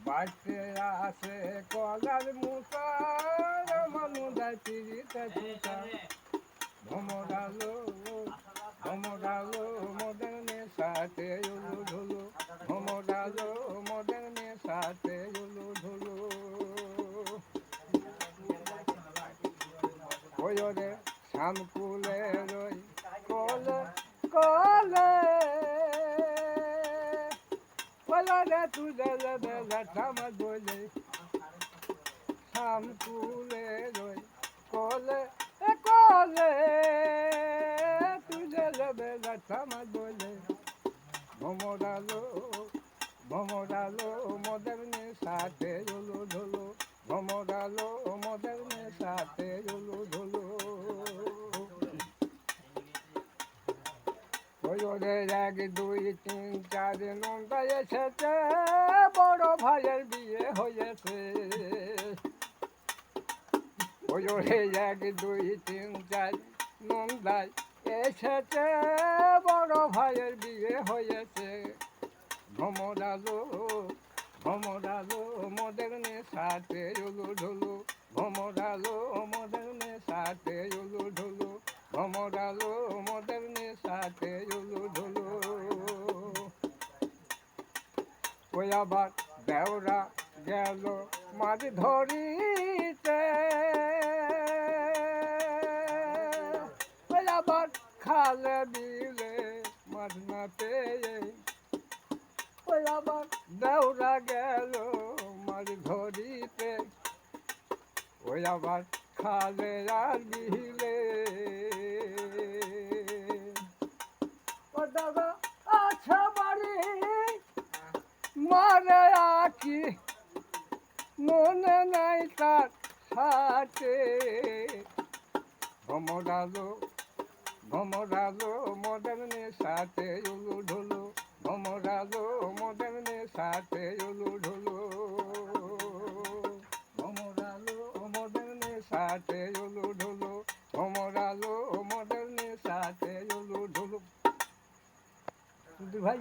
বাড়তে আসে কলার মুসার মানুষায় পিড়িতে ফুটা ভমরালো ভমরালো মদনের সাথে উলু ধুলু ভমরালো মদনের সাথে উলু ধুলু ওই রে শ্যামকুলে রই কলে কলে কলে তুলে বেলা থামা বলে শ্যামকুলে রই কলে কলে তুলে বেলা থামা বলে ভমরালো ভমরালো মদনের সাথে উলু ধুলু ভমরালো মদনের সাথে উলু ধুলু ওই ওদের 1 2 3 4 নন্দা এসেছে বড় ভাইয়ের বিয়ে হয়েছে ওই ওদের 1 2 3 4 নন্দায় এসেছে বড় ভাইয়ের বিয়ে হয়েছে ভমরালো ভমরালো মদনের সাথে উলু ধুলু ভমরালো মদনের সাথে উলু ধুলু ভমরালো মদনের সাথে উলু ধুলু ওই আবার দেওরা গেল মাছ ধরিতে ওই আবার খালে বিলে মাছ না পেয়ে ওই আবার দেওরা গেল মাছ ধরিতে ওই আবার খালে আর বিলে ও দাদা আচ্ছা বাড়ি মারে আঁকি মনে নাই তার সাথে ভমরালো ভমরালো মদনের সাথে উলু ধুলু ভমরালো মদনের সাথে উলু ধুলু ভমরালো মদনের সাথে উলু ধুলু ভমরালো মদনের সাথে উলু ধুলু ভাই